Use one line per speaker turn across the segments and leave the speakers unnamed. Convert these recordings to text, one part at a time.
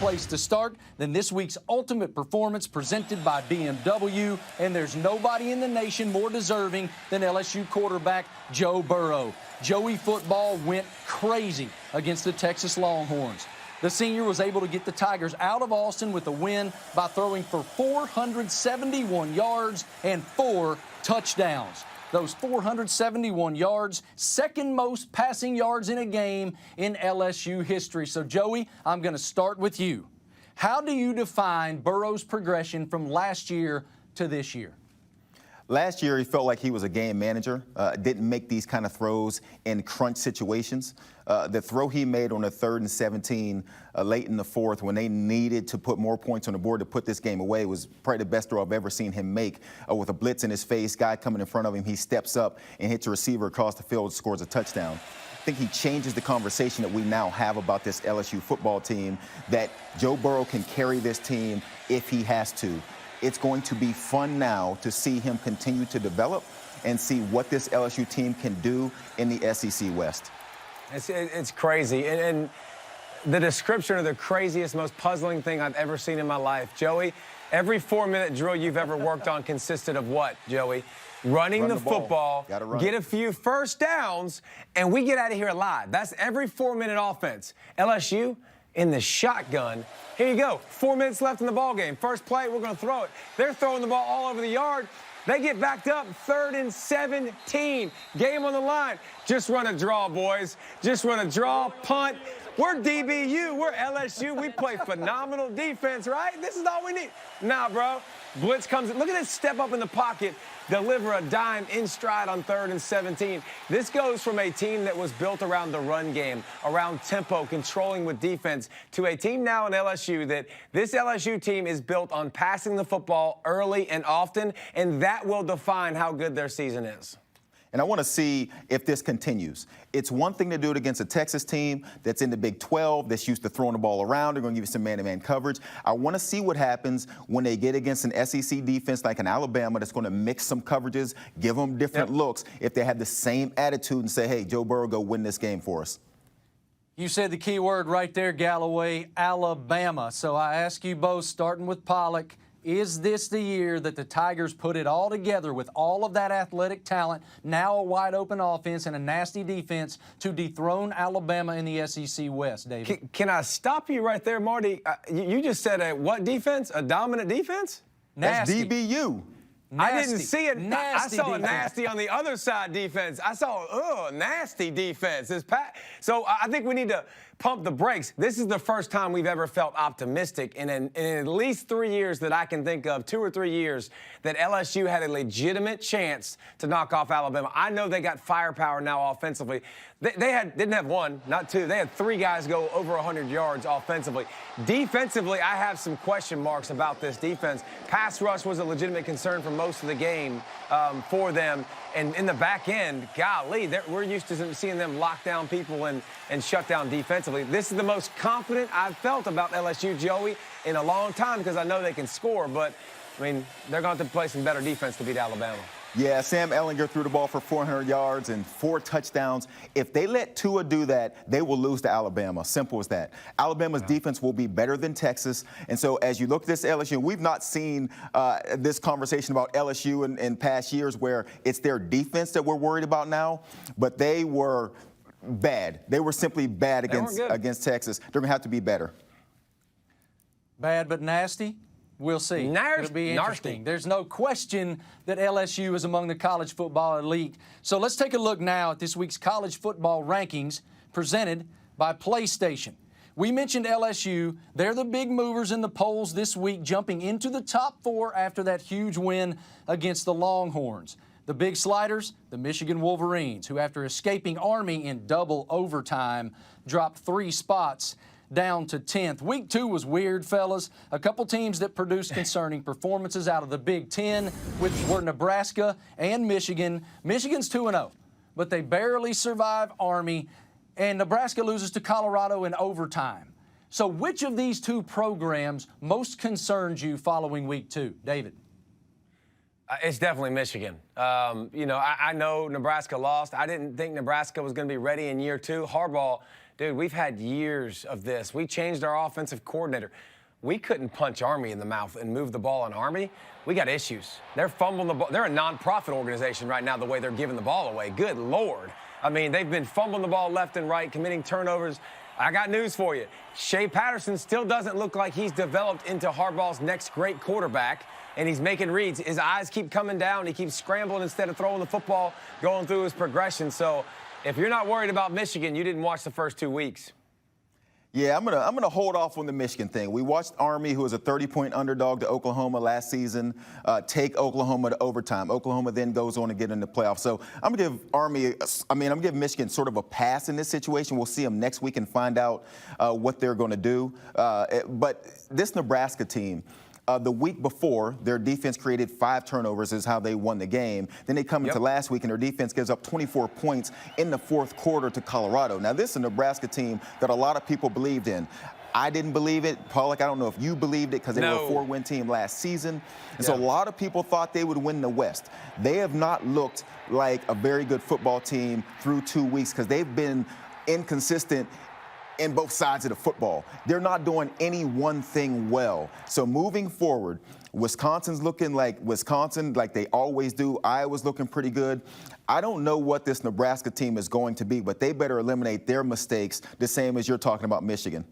place to start than this week's ultimate performance presented by BMW, and there's nobody in the nation more deserving than LSU quarterback Joe Burrow. Joey football went crazy against the Texas Longhorns. The senior was able to get the Tigers out of Austin with a win by throwing for 471 yards and 4 touchdowns. Those 471 yards, second most passing yards in a game in LSU history. So, Joey, I'm going to start with you. How do you define Burrow's progression from last year to this year?
Last year, he felt like he was a game manager, didn't make these kind of throws in crunch situations. The throw he made on the 3rd and 17 late in the 4th when they needed to put more points on the board to put this game away was probably the best throw I've ever seen him make. With a blitz in his face, guy coming in front of him, he steps up and hits a receiver across the field, scores a touchdown. I think he changes the conversation that we now have about this LSU football team, that Joe Burrow can carry this team if he has to. It's going to be fun now to see him continue to develop and see what this LSU team can do in the SEC West.
It's crazy. And the description of the craziest, most puzzling thing I've ever seen in my life. Joey, every 4-minute drill you've ever worked on consisted of what, Joey? Running the football, get a few first downs, and we get out of here alive. That's every 4-minute offense. LSU, in the shotgun. Here you go. 4 minutes left in the ball game. First play, we're going to throw it. They're throwing the ball all over the yard. They get backed up, 3rd and 17. Game on the line. Just run a draw, boys. Just run a draw, punt. We're DBU. We're LSU. We play phenomenal defense, right? This is all we need. Nah, bro. Blitz comes in. Look at this step up in the pocket, deliver a dime in stride on 3rd and 17. This goes from a team that was built around the run game, around tempo, controlling with defense, to a team now in LSU that this LSU team is built on passing the football early and often, and that will define how good their season is.
And I want to see if this continues. It's one thing to do it against a Texas team that's in the Big 12, that's used to throwing the ball around. They're going to give you some man-to-man coverage. I want to see what happens when they get against an SEC defense like an Alabama that's going to mix some coverages, give them different looks, if they have the same attitude and say, hey, Joe Burrow, go win this game for us.
You said the key word right there, Galloway, Alabama. So I ask you both, starting with Pollock, is this the year that the Tigers put it all together with all of that athletic talent, now a wide-open offense and a nasty defense to dethrone Alabama in the SEC West, David?
Can I stop you right there, Marty? You just said a what defense? A dominant defense?
Nasty.
That's DBU.
Nasty. I didn't see it.
Nasty
I saw
defense.
a nasty on the other side defense. I saw, nasty defense. So I think we need to pump the brakes. This is the first time we've ever felt optimistic in at least 3 years that I can think of, 2 or 3 years, that LSU had a legitimate chance to knock off Alabama. I know they got firepower now offensively. They didn't have 1, not 2. They had 3 guys go over 100 yards offensively. Defensively, I have some question marks about this defense. Pass rush was a legitimate concern for most of the game for them. And in the back end, golly, we're used to seeing them lock down people and shut down defensively. This is the most confident I've felt about LSU, Joey, in a long time, because I know they can score. But, I mean, they're going to have to play some better defense to beat Alabama.
Yeah, Sam Ehlinger threw the ball for 400 yards and 4 touchdowns. If they let Tua do that, they will lose to Alabama. Simple as that. Alabama's defense will be better than Texas. And so as you look at this LSU, we've not seen this conversation about LSU in past years where it's their defense that we're worried about now, but they were bad. They were simply bad against Texas. They're going to have to be better.
Bad but nasty? We'll see. It'll be interesting. There's no question that LSU is among the college football elite. So let's take a look now at this week's college football rankings presented by PlayStation. We mentioned LSU. They're the big movers in the polls this week, jumping into the top 4 after that huge win against the Longhorns. The big sliders, the Michigan Wolverines, who after escaping Army in double overtime, dropped 3 spots down to 10th. Week 2 was weird, fellas. A couple teams that produced concerning performances out of the Big Ten, which were Nebraska and Michigan. Michigan's 2-0, but they barely survive Army, and Nebraska loses to Colorado in overtime. So which of these 2 programs most concerns you following Week 2? David?
It's definitely Michigan. I know Nebraska lost. I didn't think Nebraska was going to be ready in year 2. Harbaugh Dude, we've had years of this. We changed our offensive coordinator. We couldn't punch Army in the mouth and move the ball on Army. We got issues. They're fumbling the ball. They're a nonprofit organization right now, the way they're giving the ball away. Good Lord. I mean, they've been fumbling the ball left and right, committing turnovers. I got news for you. Shea Patterson still doesn't look like he's developed into Harbaugh's next great quarterback, and he's making reads. His eyes keep coming down. He keeps scrambling instead of throwing the football, going through his progression. So if you're not worried about Michigan, you didn't watch the first 2 weeks.
Yeah, I'm gonna hold off on the Michigan thing. We watched Army, who was a 30-point underdog to Oklahoma last season, take Oklahoma to overtime. Oklahoma then goes on to get in the playoffs. So I'm gonna give I'm gonna give Michigan sort of a pass in this situation. We'll see them next week and find out what they're gonna do. But this Nebraska team, the week before, their defense created 5 turnovers is how they won the game. Then they come into last week, and their defense gives up 24 points in the fourth quarter to Colorado. Now, this is a Nebraska team that a lot of people believed in. I didn't believe it. Pollock, I don't know if you believed it because they were a 4-win team last season. And so a lot of people thought they would win the West. They have not looked like a very good football team through 2 weeks because they've been inconsistent in both sides of the football. They're not doing any one thing well. So moving forward, Wisconsin's looking like Wisconsin, like they always do. Iowa's looking pretty good. I don't know what this Nebraska team is going to be, but they better eliminate their mistakes the same as you're talking about Michigan.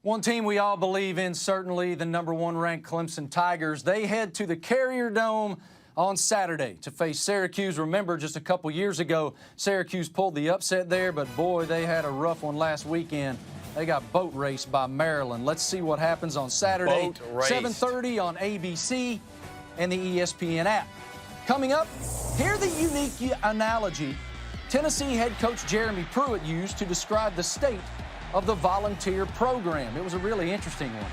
One team we all believe in, certainly the #1 ranked Clemson Tigers. They head to the Carrier Dome on Saturday to face Syracuse. Remember, just a couple years ago, Syracuse pulled the upset there, but boy, they had a rough one last weekend. They got boat raced by Maryland. Let's see what happens on Saturday, 7:30 on ABC and the ESPN app. Coming up, hear the unique analogy Tennessee head coach Jeremy Pruitt used to describe the state of the volunteer program. It was a really interesting one.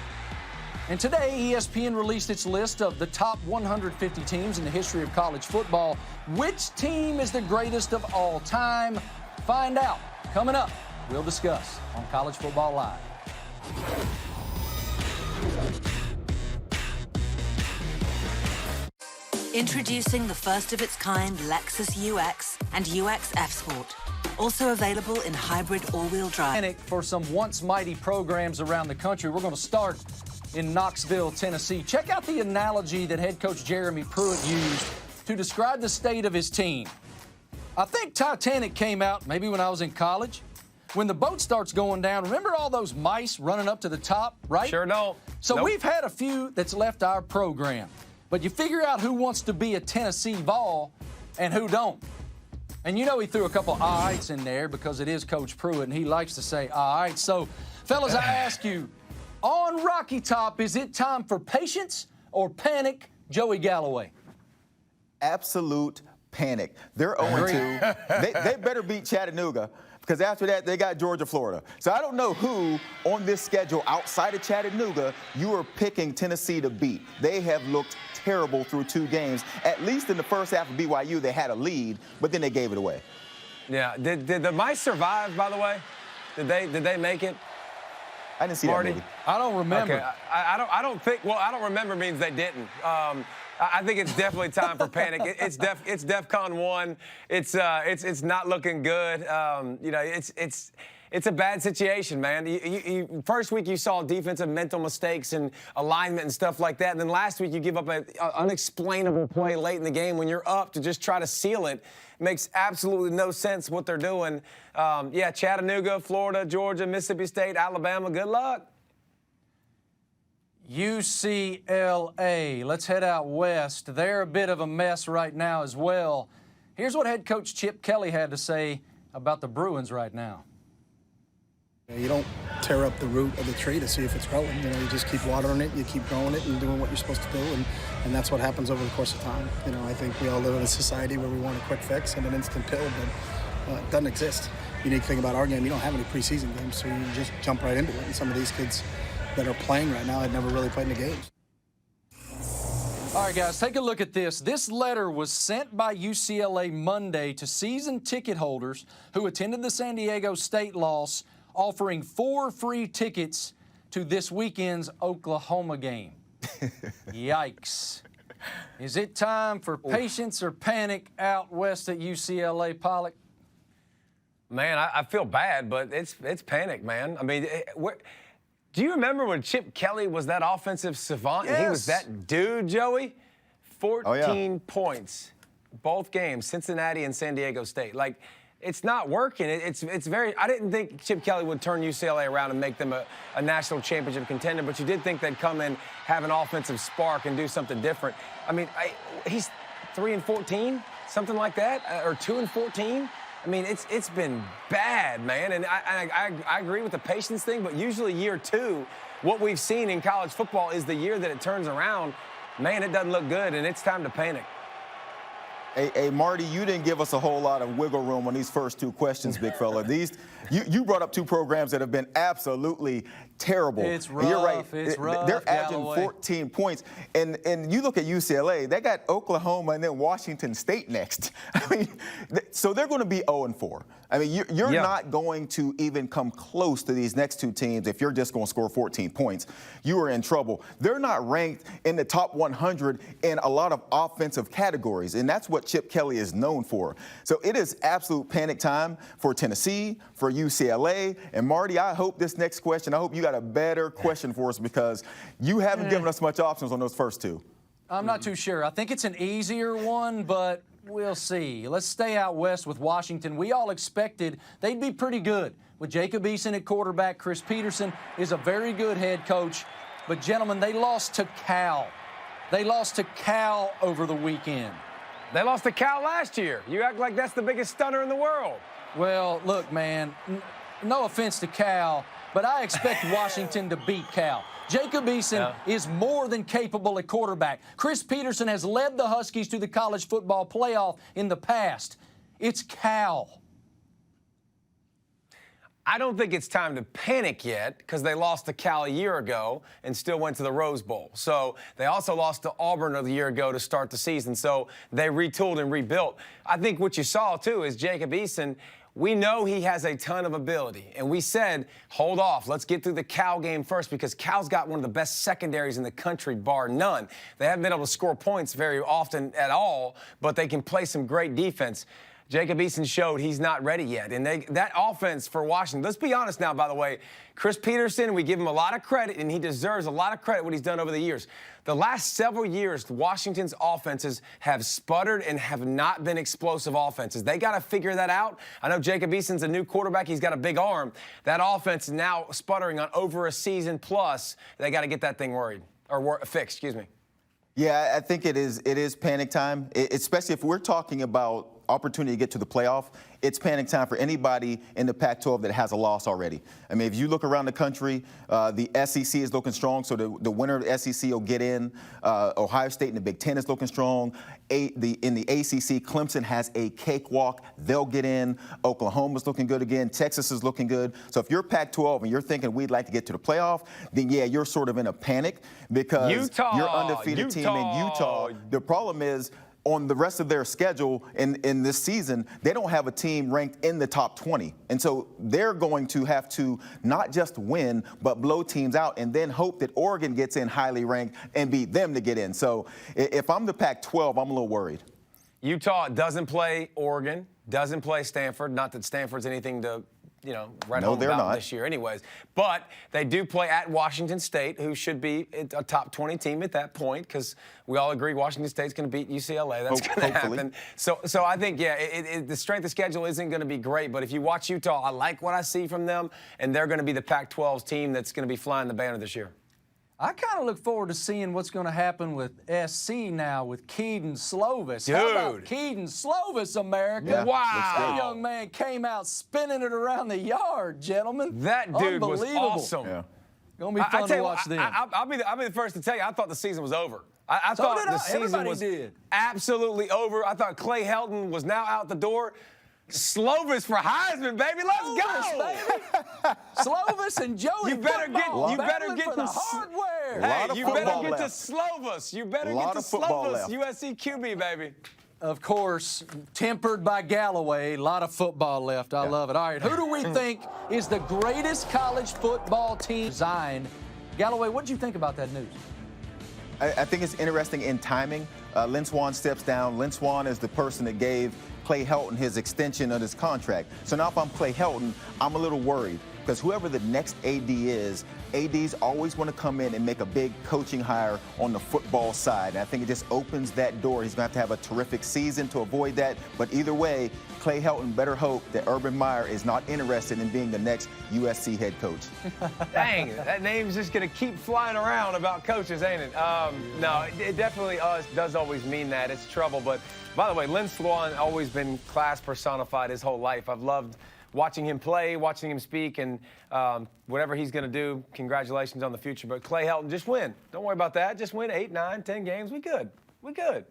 And today, ESPN released its list of the top 150 teams in the history of college football. Which team is the greatest of all time? Find out. Coming up, we'll discuss on College Football Live.
Introducing the first of its kind Lexus UX and UX F Sport. Also available in hybrid all-wheel drive.
For some once mighty programs around the country, we're going to start in Knoxville, Tennessee. Check out the analogy that head coach Jeremy Pruitt used to describe the state of his team. I think Titanic came out maybe when I was in college. When the boat starts going down, remember all those mice running up to the top, right?
Sure don't.
So we've had a few that's left our program. But you figure out who wants to be a Tennessee Vol and who don't. And you know he threw a couple all rights in there because it is Coach Pruitt, and he likes to say all right. So, fellas, I ask you, on Rocky Top, is it time for patience or panic, Joey Galloway?
Absolute panic. They're 0-2. They better beat Chattanooga because after that, they got Georgia, Florida. So I don't know who on this schedule outside of Chattanooga you are picking Tennessee to beat. They have looked terrible through 2 games. At least in the first half of BYU, they had a lead, but then they gave it away.
Yeah. Did the mice survive, by the way? Did they make it?
I didn't see that movie.
I don't remember.
Okay. I don't think. Well, I don't remember means they didn't. I think it's definitely time for panic. It's DEFCON 1. It's not looking good. You know, it's a bad situation, man. First week you saw defensive mental mistakes and alignment and stuff like that. And then last week you give up an unexplainable play late in the game when you're up to just try to seal it. Makes absolutely no sense what they're doing. Yeah, Chattanooga, Florida, Georgia, Mississippi State, Alabama, good luck.
UCLA. Let's head out west. They're a bit of a mess right now as well. Here's what head coach Chip Kelly had to say about the Bruins right now.
You don't tear up the root of the tree to see if it's growing. You know, you just keep watering it, you keep growing it and doing what you're supposed to do, and that's what happens over the course of time. You know, I think we all live in a society where we want a quick fix and an instant pill, but it doesn't exist. Unique thing about our game, you don't have any preseason games, so you just jump right into it. And some of these kids that are playing right now had never really played in the games.
All right, guys, take a look at this. This letter was sent by UCLA Monday to season ticket holders who attended the San Diego State loss, offering 4 free tickets to this weekend's Oklahoma game. Yikes. Is it time for patience or panic out west at UCLA, Pollock?
Man, I feel bad, but it's panic, man. I mean, do you remember when Chip Kelly was that offensive savant?
Yes.
And he was that dude, Joey? 14 points, both games, Cincinnati and San Diego State. Like, it's not working. It's very. I didn't think Chip Kelly would turn UCLA around and make them a national championship contender, but you did think they'd come in, have an offensive spark, and do something different. I mean, he's 3-14, something like that, or 2-14. I mean, it's been bad, man. And I agree with the patience thing, but usually year 2, what we've seen in college football is the year that it turns around. Man, it doesn't look good, and it's time to panic.
Hey, Marty, you didn't give us a whole lot of wiggle room on these first 2 questions, big fella. You brought up 2 programs that have been absolutely terrible.
It's rough.
You're right.
It's rough.
They're averaging
Galloway.
14 points. And you look at UCLA, they got Oklahoma and then Washington State next. I mean, so they're going to be 0-4. I mean, you're not going to even come close to these next 2 teams if you're just going to score 14 points. You are in trouble. They're not ranked in the top 100 in a lot of offensive categories, and that's what Chip Kelly is known for. So it is absolute panic time for Tennessee, for UCLA. And Marty, I hope this next question, I hope you got a better question for us because you haven't given us much options on those first 2.
I'm not too sure. I think it's an easier one, but we'll see. Let's stay out west with Washington. We all expected they'd be pretty good with Jacob Eason at quarterback. Chris Peterson is a very good head coach. But, gentlemen, they lost to Cal. They lost to Cal over the weekend.
They lost to Cal last year. You act like that's the biggest stunner in the world.
Well, look, man, no offense to Cal, but I expect Washington to beat Cal. Jacob Eason is more than capable at quarterback. Chris Peterson has led the Huskies to the college football playoff in the past. It's Cal.
I don't think it's time to panic yet because they lost to Cal a year ago and still went to the Rose Bowl. So they also lost to Auburn a year ago to start the season. So they retooled and rebuilt. I think what you saw, too, is Jacob Eason. We know he has a ton of ability. And we said, hold off. Let's get through the Cal game first because Cal's got one of the best secondaries in the country, bar none. They haven't been able to score points very often at all, but they can play some great defense. Jacob Eason showed he's not ready yet. And that offense for Washington, let's be honest now, by the way, Chris Peterson, we give him a lot of credit, and he deserves a lot of credit what he's done over the years. The last several years, Washington's offenses have sputtered and have not been explosive offenses. They got to figure that out. I know Jacob Eason's a new quarterback. He's got a big arm. That offense is now sputtering on over a season plus. They got to get that thing fixed, excuse me.
Yeah, I think it is panic time, especially if we're talking about opportunity to get to the playoff. It's panic time for anybody in the Pac-12 that has a loss already. I mean, if you look around the country, the SEC is looking strong, so the winner of the SEC will get in. Ohio State in the Big Ten is looking strong. In the ACC, Clemson has a cakewalk. They'll get in. Oklahoma's looking good again. Texas is looking good. So if you're Pac-12 and you're thinking we'd like to get to the playoff, then, yeah, you're sort of in a panic because you're undefeated team in Utah. The problem is, on the rest of their schedule in this season, they don't have a team ranked in the top 20. And so they're going to have to not just win, but blow teams out and then hope that Oregon gets in highly ranked and beat them to get in. So if I'm the Pac-12, I'm a little worried.
Utah doesn't play Oregon, doesn't play Stanford. Not that Stanford's anything to write home about this year anyways. But they do play at Washington State, who should be a top 20 team at that point because we all agree Washington State's going to beat UCLA. That's going to happen. So I think, the strength of schedule isn't going to be great. But if you watch Utah, I like what I see from them, and they're going to be the Pac-12's team that's going to be flying the banner this year.
I kind of look forward to seeing what's going to happen with SC now with Keaton Slovis.
Dude.
How about Keaton Slovis, America?
Yeah,
wow.
That young man came out spinning it around the yard, gentlemen.
That dude was awesome.
Yeah.
Going to be fun to watch them.
I'll be the first to tell you, I thought the season was over. I
So
thought
did
the
I.
season
Everybody
was
did.
absolutely over. I thought Clay Helton was now out the door. Slovis for Heisman, baby. Let's go.
Baby. Slovis and Joey.
You better get
for the
to
hardware.
Hey, you better get to
left.
Slovis. You better
A
get
lot
to
of football
Slovis.
left.
USC QB, baby.
Of course, tempered by Galloway. A lot of football left. I love it. All right, who do we think is the greatest college football team designed? Galloway, what did you think about that news?
I think it's interesting in timing. Lynn Swann steps down. Lynn Swann is the person that gave Clay Helton his extension of his contract. So now if I'm Clay Helton, I'm a little worried because whoever the next AD is, ADs always want to come in and make a big coaching hire on the football side. And I think it just opens that door. He's going to have a terrific season to avoid that. But either way, Clay Helton better hope that Urban Meyer is not interested in being the next USC head coach.
Dang, that name's just going to keep flying around about coaches, ain't it? No, it definitely does always mean that. It's trouble. But, by the way, Lynn Swann always been class personified his whole life. I've loved watching him play, watching him speak, and whatever he's going to do, congratulations on the future. But Clay Helton, just win. Don't worry about that. Just win 8, 9, 10 games. We good. We good.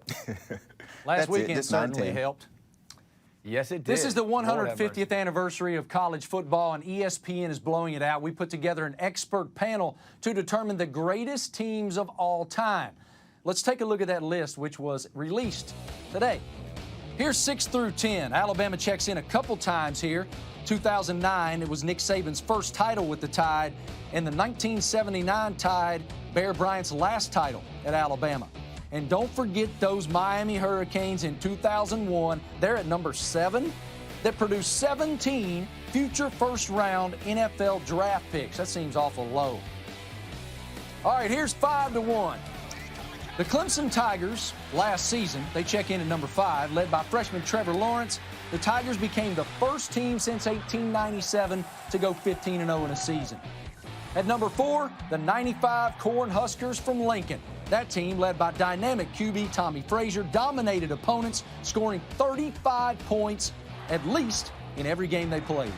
Last weekend certainly helped.
Yes, it did.
This is the 150th anniversary of college football, and ESPN is blowing it out. We put together an expert panel to determine the greatest teams of all time. Let's take a look at that list, which was released today. Here's 6 through 10. Alabama checks in a couple times here. 2009, it was Nick Saban's first title with the Tide, and the 1979 Tide, Bear Bryant's last title at Alabama. And don't forget those Miami Hurricanes in 2001. They're at number 7 that produced 17 future first-round NFL draft picks. That seems awful low. All right, here's 5 to 1. The Clemson Tigers, last season, they check in at number 5, led by freshman Trevor Lawrence. The Tigers became the first team since 1897 to go 15-0 in a season. At number 4, the 95 Cornhuskers from Lincoln. That team, led by dynamic QB Tommy Frazier, dominated opponents, scoring 35 points at least in every game they played.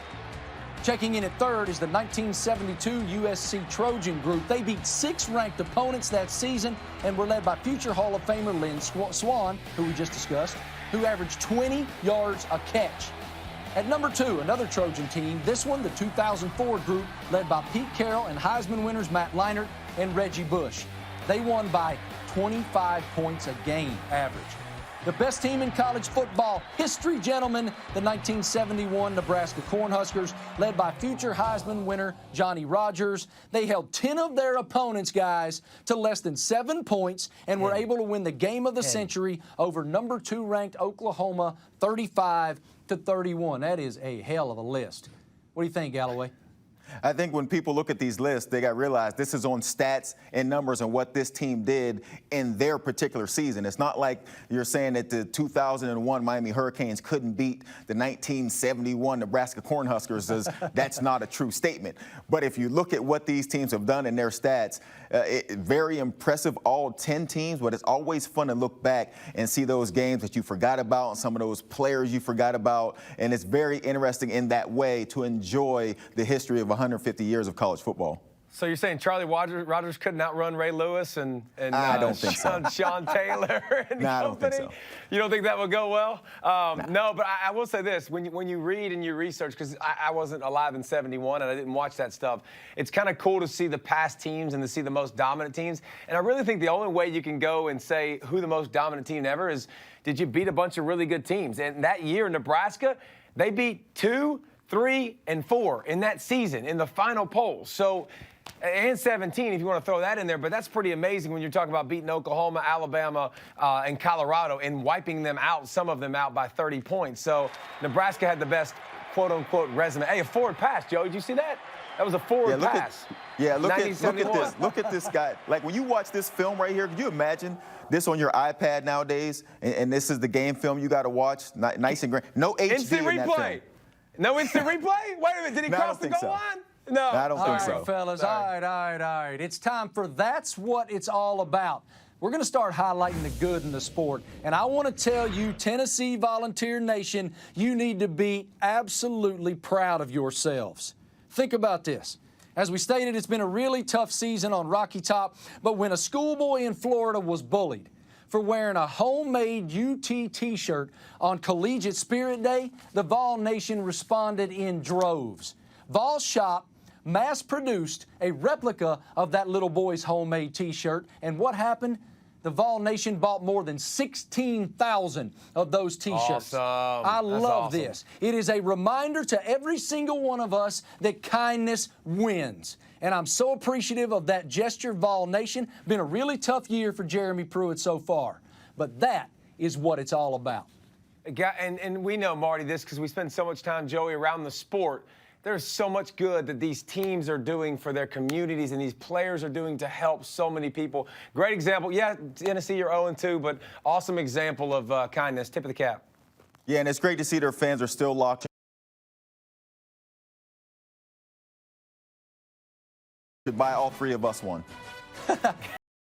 Checking in at 3rd is the 1972 USC Trojan group. They beat 6 ranked opponents that season and were led by future Hall of Famer Lynn Swann, who we just discussed, who averaged 20 yards a catch. At number 2, another Trojan team, this one the 2004 group, led by Pete Carroll and Heisman winners Matt Leinart and Reggie Bush. They won by 25 points a game average. The best team in college football history, gentlemen, the 1971 Nebraska Cornhuskers, led by future Heisman winner Johnny Rodgers. They held 10 of their opponents, guys, to less than 7 points and were able to win the game of the century over number 2 ranked Oklahoma 35-31. That is a hell of a list. What do you think, Galloway?
I think when people look at these lists, they got to realize this is on stats and numbers and what this team did in their particular season. It's not like you're saying that the 2001 Miami Hurricanes couldn't beat the 1971 Nebraska Cornhuskers. That's not a true statement. But if you look at what these teams have done in their stats, very impressive, all 10 teams, but it's always fun to look back and see those games that you forgot about and some of those players you forgot about. And it's very interesting in that way to enjoy the history of 150 years of college football.
So you're saying Charlie Rodgers couldn't outrun Ray Lewis and
I don't think so.
Sean Taylor and company?
I don't think so.
You don't think that would go well? No, but I will say this. When you read and you research, because I wasn't alive in 71 and I didn't watch that stuff, it's kind of cool to see the past teams and to see the most dominant teams. And I really think the only way you can go and say who the most dominant team ever is, did you beat a bunch of really good teams? And that year, Nebraska, they beat 2, 3, and 4 in that season in the final poll. So, and 17 if you want to throw that in there, but that's pretty amazing when you're talking about beating Oklahoma, Alabama, and Colorado and wiping them out, some of them out by 30 points. So Nebraska had the best quote-unquote resume. Hey, a forward pass, Joe. Did you see that? That was a forward pass.
Look at this. Look at this guy. Like, when you watch this film right here, could you imagine this on your iPad nowadays? And this is the game film you got to watch, nice and great. No HD
instant
in that
replay.
film.
No instant replay? Wait a minute. Did he cross the goal line? No.
I don't think so.
All right, fellas. All right. It's time for That's What It's All About. We're going to start highlighting the good in the sport. And I want to tell you, Tennessee Volunteer Nation, you need to be absolutely proud of yourselves. Think about this. As we stated, it's been a really tough season on Rocky Top, but when a schoolboy in Florida was bullied for wearing a homemade UT t-shirt on Collegiate Spirit Day, the Vol Nation responded in droves. Vol Shop mass-produced a replica of that little boy's homemade t-shirt, and what happened? The Vol Nation bought more than 16,000 of those t-shirts.
Awesome.
I love this. It is a reminder to every single one of us that kindness wins. And I'm so appreciative of that gesture, Vol Nation. Been a really tough year for Jeremy Pruitt so far. But that is what it's all about.
And we know, Marty, this because we spend so much time, Joey, around the sport. There's so much good that these teams are doing for their communities and these players are doing to help so many people. Great example. Yeah, Tennessee, you're 0-2, but awesome example of kindness. Tip of the cap.
Yeah, and it's great to see their fans are still locked in. Should buy all three of us one.